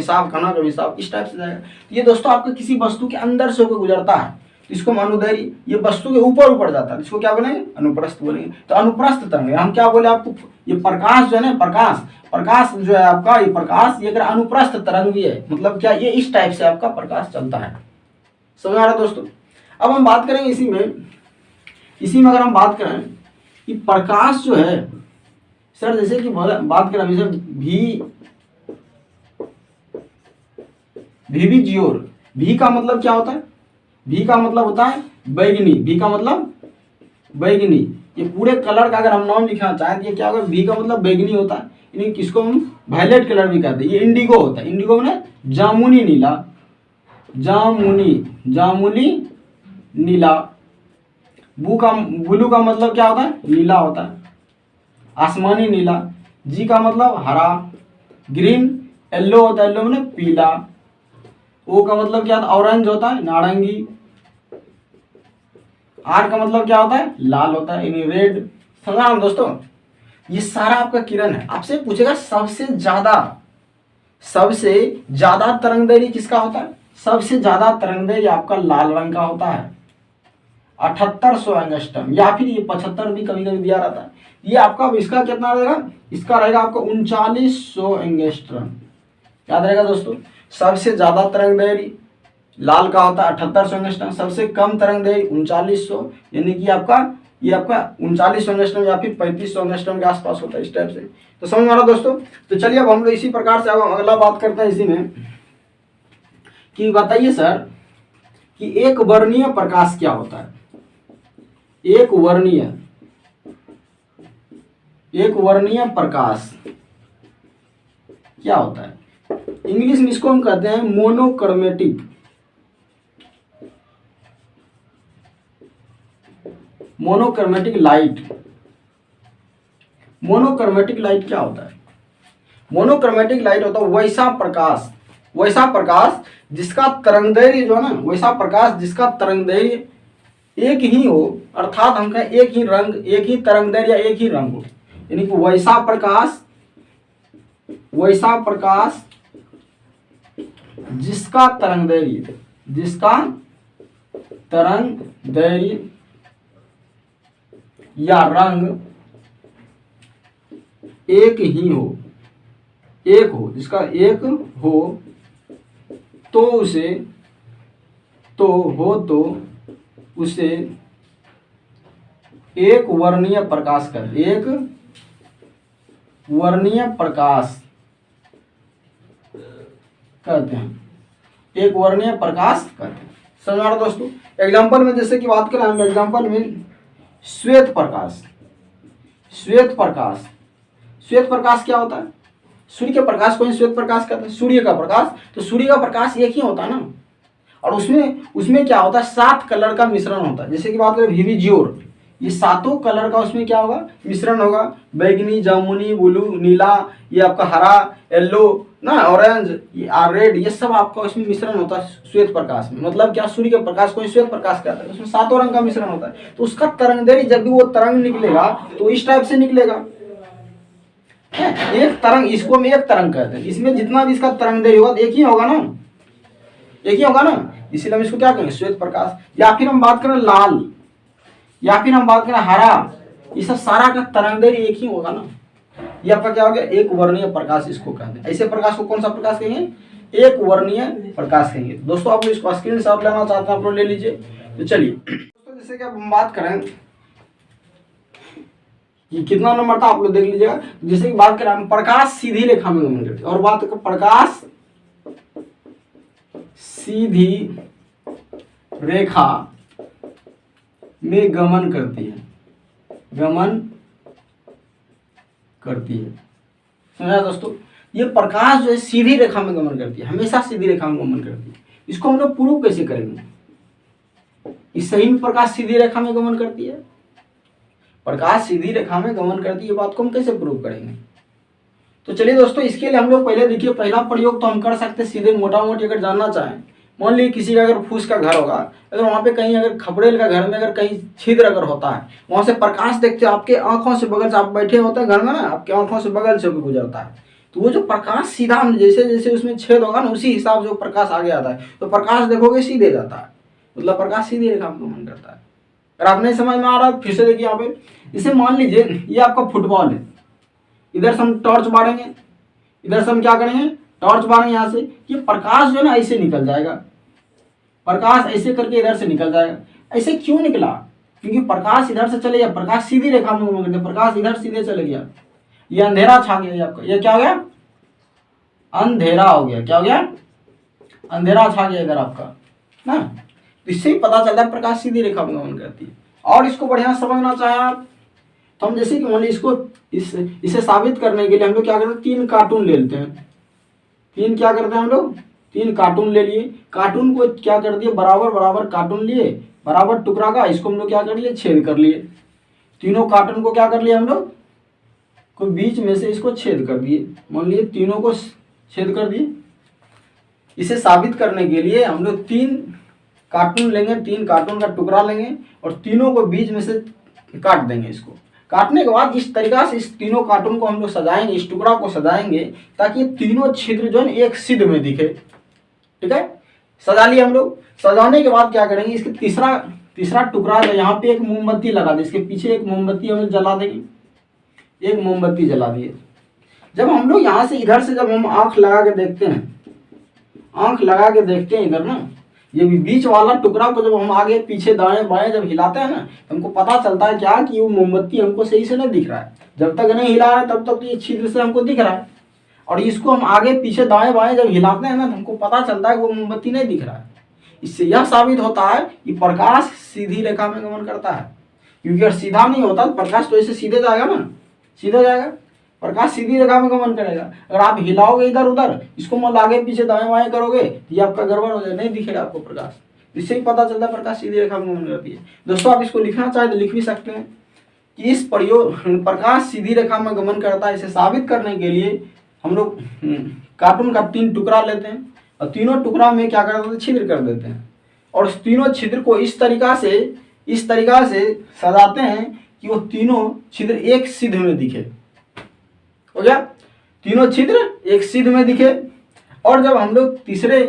साफ, घना कभी साफ, इस टाइप से जाएगा। तो ये दोस्तों आपका किसी वस्तु के अंदर से होकर गुजरता है, इसको हम अनुदैर्घ्य, ये वस्तु के ऊपर जाता है, इसको क्या बोलेंगे, अनुप्रस्थ बोलेंगे। तो अनुप्रस्थ तरंग हम क्या बोले आपको, ये प्रकाश जो है ना, प्रकाश जो है आपका, ये प्रकाश ये अगर अनुप्रस्थ तरंग भी है, मतलब क्या, ये इस टाइप से आपका प्रकाश चलता है। समझ आ रहा दोस्तों। अब हम बात करेंगे इसी में अगर हम बात करें कि प्रकाश जो है सर, जैसे कि बात करें जैसे भी जियोर, भी का मतलब क्या होता है, भी का मतलब होता है बैगनी, भी का मतलब बैगनी, ये पूरे कलर का अगर हम नाम लिखना चाहें तो ये क्या होगा, भी का मतलब बैगनी होता है, यानी किसको हम वायलेट कलर भी कहते हैं। ये इंडिगो होता है, इंडिगो में जामुनी नीला, जामुनी नीला। ब्लू का मतलब क्या होता है, नीला होता है, आसमानी नीला। जी का मतलब हरा, ग्रीन, येलो होता है, येलो में पीला। ओ का मतलब क्या होता है, ऑरेंज होता है, नारंगी। आर का मतलब क्या होता है, लाल होता है, यानी रेड। समझा दोस्तों, ये सारा आपका किरण है। आपसे पूछेगा सबसे ज्यादा तरंगदैर्घ्य किसका होता है, सबसे ज्यादा तरंगदैर्घ्य आपका लाल रंग का होता है, 7800 एंगस्ट्रॉम, या फिर ये 75 भी कभी कभी दिया रहता है। ये आपका इसका कितना रहेगा, इसका रहेगा आपका 3900 एंगस्ट्रॉम। याद रहेगा दोस्तों, सबसे ज्यादा तरंगदैर्घ्य लाल का होता है 7800 एंगस्ट्रॉम, सबसे कम तरंगदैर्घ्य 3900, यानी कि आपका ये आपका 3900 एंगस्ट्रॉम या फिर 3500 एंगस्ट्रॉम के आसपास होता है, इस टाइप से। तो समझ में आ रहा दोस्तों। तो चलिए अब हम लोग इसी प्रकार से अब अगला बात करते हैं इसी में कि बताइए सर कि एक वर्णीय प्रकाश क्या होता है, एक वर्णीय प्रकाश क्या होता है। इंग्लिश में इसको हम कहते हैं मोनोक्रोमेटिक लाइट। मोनोक्रोमेटिक लाइट क्या होता है, मोनोक्रोमेटिक लाइट होता है वैसा प्रकाश जिसका तरंगदैर्घ्य जो है ना, वैसा प्रकाश जिसका तरंगदैर्घ्य एक ही हो, अर्थात हम कहें एक ही रंग, एक ही तरंगदैर्घ्य या एक ही रंग हो, यानी कि वैसा प्रकाश जिसका तरंगदैर्घ्य या रंग एक हो, जिसका एक हो तो उसे एक वर्णीय प्रकाश कहते हैं, एक वर्णीय प्रकाश कहते हैं। समझ आ रहा दोस्तों। एग्जाम्पल में जैसे कि बात करें हम, एग्जाम्पल में श्वेत प्रकाश क्या होता है, सूर्य के प्रकाश को ही श्वेत प्रकाश कहते हैं, सूर्य का प्रकाश। तो सूर्य का प्रकाश एक ही होता है ना, और उसमें क्या होता है, 7 कलर का मिश्रण होता है। जैसे कि बात करें विवी जियोर, ये 7 कलर का उसमें क्या होगा, मिश्रण होगा, बैगनी, जामुनी, ब्लू, नीला, ये आपका हरा, येलो ना, ऑरेंज, ये रेड, ये सब आपका उसमें मिश्रण होता है श्वेत प्रकाश में। मतलब क्या, सूर्य के प्रकाश को श्वेत प्रकाश कहते हैं, उसमें 7 रंग का मिश्रण होता है। तो उसका तरंगदैर्घ्य जब भी वो तरंग निकलेगा तो इस टाइप से निकलेगा, एक तरंग, इसको हम एक तरंग कहते हैं। इसमें जितना भी इसका तरंगदैर्घ्य होगा एक ही होगा ना, इसीलिए हम इसको क्या कहेंगे, श्वेत प्रकाश। या फिर हम बात करें लाल, या फिर हम बात करें हरा, ये सब सारा का तरंगदैर्घ्य एक ही होगा ना। ये आपका क्या हो गया, एक वर्णीय प्रकाश इसको कहते हैं। ऐसे प्रकाश को कौन सा प्रकाश कहेंगे, एक वर्णीय प्रकाश कहेंगे। दोस्तों आप लोग इसको स्क्रीनशॉट लेना चाहते हैं आप लोग ले लीजिए। तो चलिए दोस्तों जैसे कि अब हम बात करें कि कितना नंबर था आप लोग देख लीजिएगा। जैसे कि बात करें हम प्रकाश सीधी रेखा में गमन करती है, और बात करें प्रकाश सीधी रेखा में गमन करती है, गमन करती है। समझा दोस्तों, ये प्रकाश जो है सीधी रेखा में गमन करती है, हमेशा सीधी रेखा में गमन करती है। इसको हम लोग प्रूव कैसे करेंगे, इस सही में प्रकाश सीधी रेखा में गमन करती है, प्रकाश सीधी रेखा में गमन करती है, बात को हम कैसे प्रूव करेंगे। तो चलिए दोस्तों इसके लिए हम लोग पहले देखिए, पहला प्रयोग तो हम कर सकते हैं सीधे मोटा मोटी अगर जानना चाहें। मान लीजिए किसी का अगर फूस का घर होगा, अगर वहाँ पे कहीं अगर खपड़ेल का घर में अगर कहीं छिद्र अगर होता है, वहाँ से प्रकाश देखते हो आपके आंखों से बगल से, आप बैठे होते हैं घर में ना, आपके आंखों से बगल से गुजरता है, तो वो जो प्रकाश सीधा जैसे जैसे उसमें छेद होगा ना, उसी हिसाब से वो प्रकाश आगे आता है, तो प्रकाश देखोगे सीधे जाता है, मतलब प्रकाश सीधी रेखा में गमन करता है। अगर आप नहीं समझ में आ रहा फिर से देखिए यहाँ पे, इसे मान लीजिए ये आपका फुटबॉल है, इधर से हम टॉर्च बाढ़ेंगे, इधर से हम क्या करेंगे, टॉर्च बाढ़ेंगे यहाँ से, ये प्रकाश जो है ना ऐसे निकल जाएगा, प्रकाश ऐसे करके इधर से निकल जाएगा। ऐसे क्यों निकला, क्योंकि प्रकाश इधर से चले गया, प्रकाश सीधी रेखा में गमन करते, प्रकाश इधर सीधे चले गया, ये अंधेरा छा गया, ये आपका ये क्या हो गया, अंधेरा हो गया। क्या हो गया, अंधेरा छा गया इधर आपका ना। तो इससे ही पता चलता है प्रकाश सीधी रेखा में गमन करती है। और इसको बढ़िया समझना चाहें आप, तो हम जैसे कि मान लीजिए इसको इसे साबित करने के लिए हम लोग क्या करते हैं, 3 कार्टून ले लेते हैं। 3 क्या करते हैं हम लोग, 3 कार्टून ले लिए, कार्टून को क्या कर दिए, बराबर बराबर कार्टून लिए, बराबर टुकड़ा का, इसको हम लोग क्या कर लिए, छेद कर लिए। तीनों कार्टून को क्या कर लिया हम लोग, को बीच में से इसको छेद कर दिए, मान लीजिए तीनों को छेद कर दिए। इसे साबित करने के लिए हम लोग 3 कार्टून लेंगे, 3 कार्टून का टुकड़ा लेंगे और तीनों को बीच में से काट देंगे। इसको काटने के बाद इस तरीका से इस तीनों कार्टून को हम लोग सजाएंगे, इस टुकड़ा को सजाएंगे ताकि तीनों छिद्र जो है एक सिद्ध में दिखे। ठीक है, सजा लिए हम लोग। सजाने के बाद क्या करेंगे, इसके तीसरा टुकड़ा जो यहाँ पे एक मोमबत्ती लगा दे, इसके पीछे एक मोमबत्ती हम लोग जला देंगे, एक मोमबत्ती जला दिए। जब हम लोग यहाँ से इधर से जब हम आंख लगा के देखते हैं, आंख लगा के देखते हैं इधर ना, ये भी बीच वाला टुकड़ा को जब हम आगे पीछे दाएं बाएं जब हिलाते हैं ना, हमको पता चलता है क्या कि वो मोमबत्ती हमको सही से नहीं दिख रहा है। जब तक नहीं हिला रहा है तब तक तो ये छिद्र से हमको दिख रहा है, और इसको हम आगे पीछे दाएं बाएं जब हिलाते हैं ना, तो हमको पता चलता है कि वो मोमबत्ती नहीं दिख रहा है। इससे यह साबित होता है कि प्रकाश सीधी रेखा में गमन करता है, क्योंकि अगर सीधा नहीं होता तो प्रकाश तो ऐसे सीधे जाएगा ना, सीधे जाएगा, प्रकाश सीधी रेखा में गमन करेगा। अगर आप हिलाओगे इधर उधर, इसको मतलब आगे पीछे दाएं बाएं करोगे, ये आपका गड़बड़ हो जाएगा, नहीं दिखेगा आपको प्रकाश। इससे ही पता चलता है प्रकाश सीधी रेखा में गमन करती है। दोस्तों आप इसको लिखना चाहे तो लिख भी सकते हैं कि इस प्रकाश सीधी रेखा में गमन करता है। इसे साबित करने के लिए हम लोग कार्टून का 3 टुकड़ा लेते हैं और तीनों टुकड़ा में क्या करते हैं, छिद्र कर देते हैं, और उस तीनों छिद्र को इस तरीका से सजाते हैं कि वो तीनों छिद्र एक सिद्ध में दिखे। हो गया, तीनों छिद्र एक सिद्ध में दिखे। और जब हम लोग तीसरे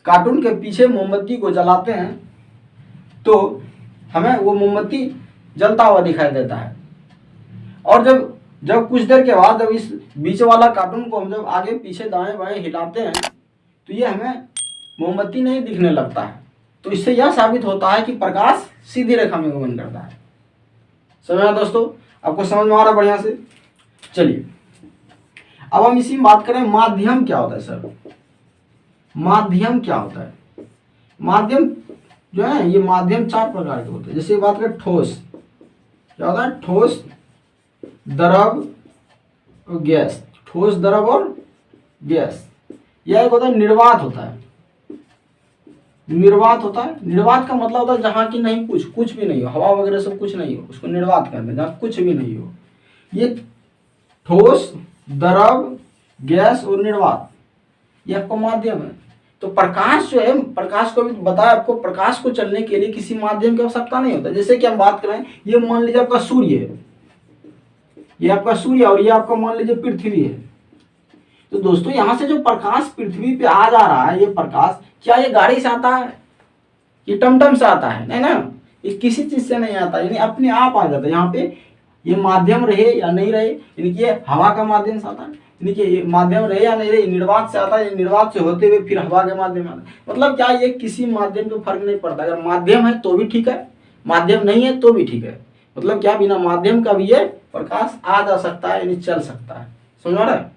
कार्टून के पीछे मोमबत्ती को जलाते हैं तो हमें वो मोमबत्ती जलता हुआ दिखाई देता है। और जब कुछ देर के बाद जब इस बीच वाला कार्टून को हम जब आगे पीछे दाएं बाएं हिलाते हैं तो ये हमें मोमबत्ती नहीं दिखने लगता है। तो इससे यह साबित होता है कि प्रकाश सीधी रेखा में गमन करता है। समझा दोस्तों, आपको समझ में आ रहा है बढ़िया से। चलिए अब हम इसी में बात करें, माध्यम क्या होता है सर, माध्यम क्या होता है। माध्यम जो है, ये माध्यम 4 प्रकार के होते हैं। जैसे बात करें ठोस, क्या होता है, ठोस, द्रव और गैस। ठोस, द्रव और गैस। यह एक होता है निर्वात होता है, निर्वात होता है। निर्वात का मतलब होता है जहाँ की नहीं कुछ भी नहीं हो, हवा वगैरह सब कुछ नहीं हो, उसको निर्वात कहते हैं, जहाँ कुछ भी नहीं हो। ये ठोस, द्रव, गैस और निर्वात, ये आपका माध्यम है। तो प्रकाश जो है, प्रकाश को भी बताया आपको, प्रकाश को चलने के लिए किसी माध्यम की आवश्यकता नहीं होता। जैसे कि हम बात करें, ये मान लीजिए आपका सूर्य है, ये आपका सूर्य और ये आपका मान लीजिए पृथ्वी है। तो दोस्तों यहाँ से जो प्रकाश पृथ्वी पे आ जा रहा है, ये प्रकाश क्या ये गाड़ी से आता है, ये टमटम से आता है, नहीं ना, ये किसी चीज से नहीं आता, यानी अपने आप आ जाता है। यहाँ पे ये माध्यम रहे या नहीं रहे, यानी कि ये हवा का माध्यम से आता है, यानी कि ये माध्यम रहे या नहीं रहे, निर्वात से आता है, निर्वात से होते हुए फिर हवा के माध्यम में आता है। मतलब क्या, ये किसी माध्यम पे फर्क नहीं पड़ता, अगर माध्यम है तो भी ठीक है, माध्यम नहीं है तो भी ठीक है। मतलब क्या, बिना माध्यम का भी ये प्रकाश आ जा सकता है, यानी चल सकता है। समझ आ रहा है?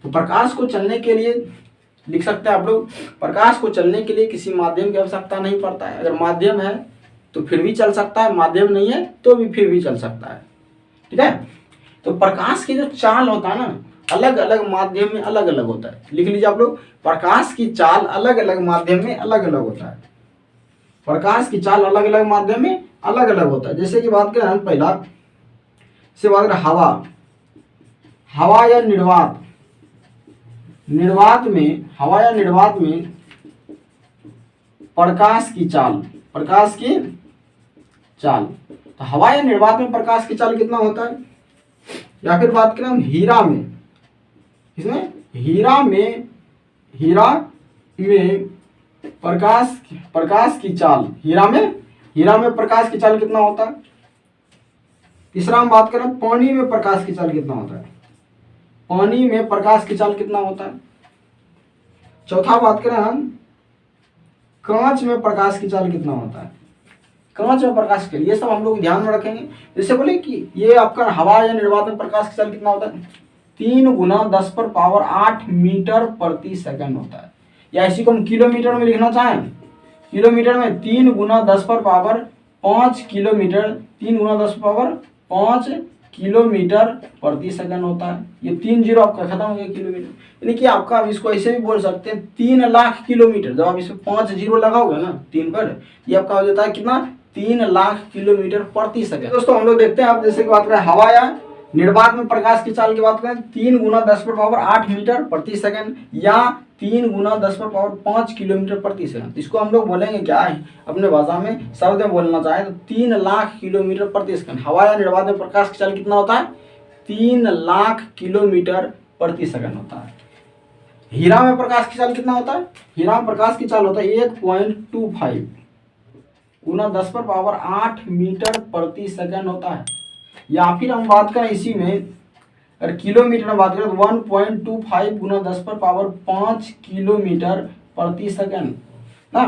तो प्रकाश को चलने के लिए लिख सकते हैं आप लोग, प्रकाश को चलने के लिए किसी माध्यम की आवश्यकता नहीं पड़ता है। अगर माध्यम है तो फिर भी चल सकता है, माध्यम नहीं है तो भी फिर भी चल सकता है। ठीक है? तो प्रकाश की जो चाल होता है ना, अलग अलग माध्यम में अलग अलग होता है। लिख लीजिए आप लोग, प्रकाश की चाल अलग अलग माध्यम में अलग अलग होता है। प्रकाश की चाल अलग अलग माध्यम में अलग अलग होता है। जैसे कि बात करें हम पहला से बात करें हवा, हवा या निर्वात, निर्वात में, हवा या निर्वात में प्रकाश की चाल, प्रकाश की चाल, तो हवा या निर्वात में प्रकाश की चाल कितना होता है? या फिर बात करें हम हीरा में, इसमें हीरा में, हीरा में प्रकाश की चाल, हीरा में प्रकाश की चाल कितना होता है? तीसरा हम बात करें पानी में प्रकाश की चाल कितना होता है? पानी में प्रकाश की चाल कितना होता है? चौथा बात करें हम कांच में प्रकाश की चाल कितना होता है? कांच में प्रकाश के लिए, ये सब हम लोग ध्यान में रखेंगे। जैसे बोले कि ये आपका हवा या निर्वात में प्रकाश की चाल कितना होता है? 3 × 10⁸ मीटर प्रति सेकंड होता है। या इसी को हम किलोमीटर में लिखना चाहें, किलोमीटर में 3 × 10⁵ किलोमीटर, 3 × 10⁵ किलोमीटर प्रति सेकंड होता है। ये 3 जीरो आपका खत्म हो गया किलोमीटर, यानी कि आपका अब इसको ऐसे भी बोल सकते हैं 3 लाख किलोमीटर। जब आप इसमें 5 जीरो लगाओगे ना 3 पर, ये आपका हो जाता है कितना? 3 लाख किलोमीटर प्रति सेकंड। दोस्तों हम लोग देखते हैं, आप जैसे की बात करें हवा या निर्वात में प्रकाश की चाल की बात करें, 3 × 10⁸ मीटर प्रति सेकंड या 3 × 10⁵ किलोमीटर प्रति सेकंड। इसको हम लोग बोलेंगे क्या है अपने भाषा में, शब्द में बोलना चाहें तो 3 लाख किलोमीटर प्रति सेकंड। हवा या निर्वात में प्रकाश की चाल कितना होता है? 3 लाख किलोमीटर प्रति सेकंड होता है। हीरा में प्रकाश की चाल कितना होता है? हीरा में प्रकाश की चाल होता है 1.25 × 10⁸ मीटर प्रति सेकंड होता है। या फिर हम बात करें इसी में, अगर किलोमीटर में बात करें तो 1.25 × 10⁵ किलोमीटर प्रति सेकंड ना।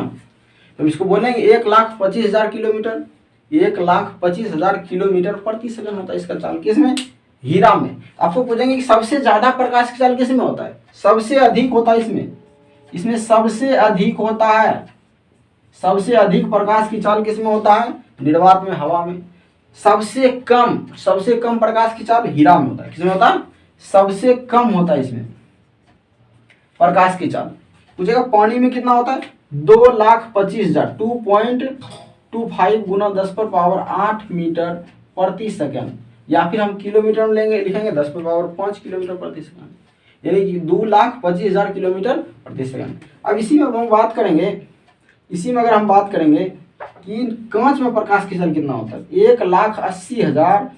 तो इसको बोलेंगे 1,25,000 किलोमीटर, 1,25,000 किलोमीटर प्रति सेकंड होता है इसका चाल। किसमें? हीरा में। आपको पूछेंगे कि सबसे ज्यादा प्रकाश की चाल किसमें होता है? सबसे अधिक होता है इसमें सबसे अधिक होता है। सबसे अधिक प्रकाश की चाल किसमें होता है? निर्वात में, हवा में। सबसे कम प्रकाश की चाल हीरा में होता है। किसमें होता है? सबसे कम होता है इसमें प्रकाश की चाल। पूछेगा पानी में कितना होता है? 2,25,000, 2.25 × 10⁸ मीटर प्रति सेकंड। या फिर हम किलोमीटर में लेंगे, लिखेंगे 10⁵ किलोमीटर प्रति सेकंड, यानी कि 2,25,000 किलोमीटर प्रति सेकंड। अब इसी में हम बात करेंगे, इसी में अगर हम बात करेंगे कि कांच में प्रकाश की चाल कितना होता है? 1,80,000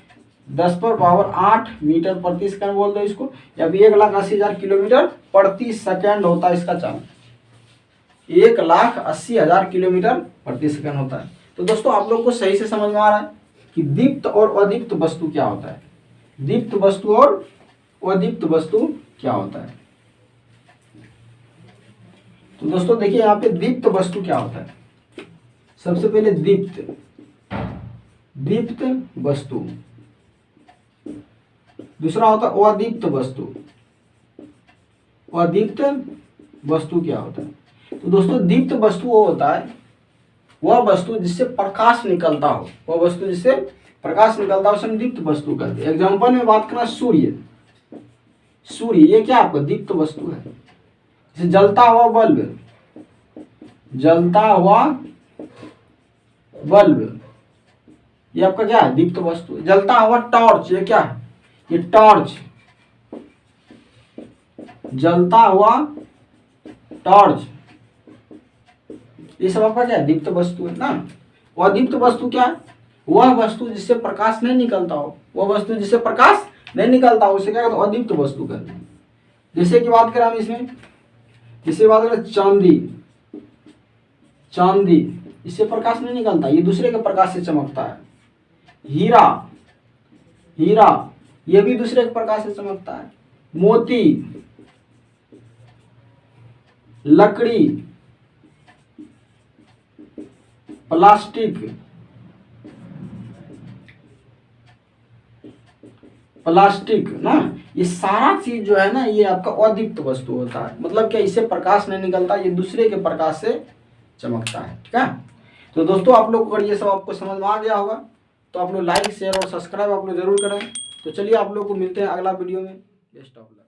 10⁸ मीटर प्रति सेकंड बोल दो इसको, या फिर 1,80,000 किलोमीटर प्रति सेकंड होता है इसका चाल। 1,80,000 किलोमीटर प्रति सेकंड होता है। तो दोस्तों आप लोग को सही से समझ में आ रहा है कि दीप्त और अदीप्त वस्तु क्या होता है? दीप्त वस्तु और अदीप्त वस्तु क्या होता है? तो दोस्तों देखिए यहाँ पे दीप्त वस्तु क्या होता है। सबसे पहले दीप्त वस्तु, दूसरा होता है अदीप्त वस्तु। अदीप्त वस्तु क्या होता है? तो दोस्तों दीप्त वस्तु वो होता है, वह वस्तु जिससे प्रकाश निकलता हो, वह वस्तु जिससे प्रकाश निकलता हो उसे हम दीप्त वस्तु कहते हैं। एग्जाम्पल में बात करना सूर्य, ये क्या आपका दीप्त वस्तु है। जैसे जलता हुआ बल्ब, ये आपका क्या है? दीप्त वस्तु। जलता हुआ टॉर्च, ये क्या है? ये टॉर्च, जलता हुआ टॉर्च, ये सब आपका क्या है? दीप्त वस्तु है ना। वह दीप्त वस्तु क्या है? वह वस्तु जिससे प्रकाश नहीं निकलता हो, वह वस्तु जिससे प्रकाश नहीं निकलता हो उसे क्या कहते हैं? अदीप्त वस्तु कहते हैं। जैसे कि बात करें हम इसमें, जैसे बात करें चांदी, इससे प्रकाश नहीं निकलता, ये दूसरे के प्रकाश से चमकता है। हीरा ये भी दूसरे के प्रकाश से चमकता है। मोती, लकड़ी, प्लास्टिक, प्लास्टिक ना, ये सारा चीज जो है ना ये आपका अदीप्त वस्तु होता है। मतलब क्या, इससे प्रकाश नहीं निकलता, ये दूसरे के प्रकाश से चमकता है। ठीक है, तो दोस्तों आप लोग अगर ये सब आपको समझ में आ गया होगा तो आप लोग लाइक शेयर और सब्सक्राइब आप लोग जरूर करें। तो चलिए आप लोग को मिलते हैं अगला वीडियो में। Best of luck.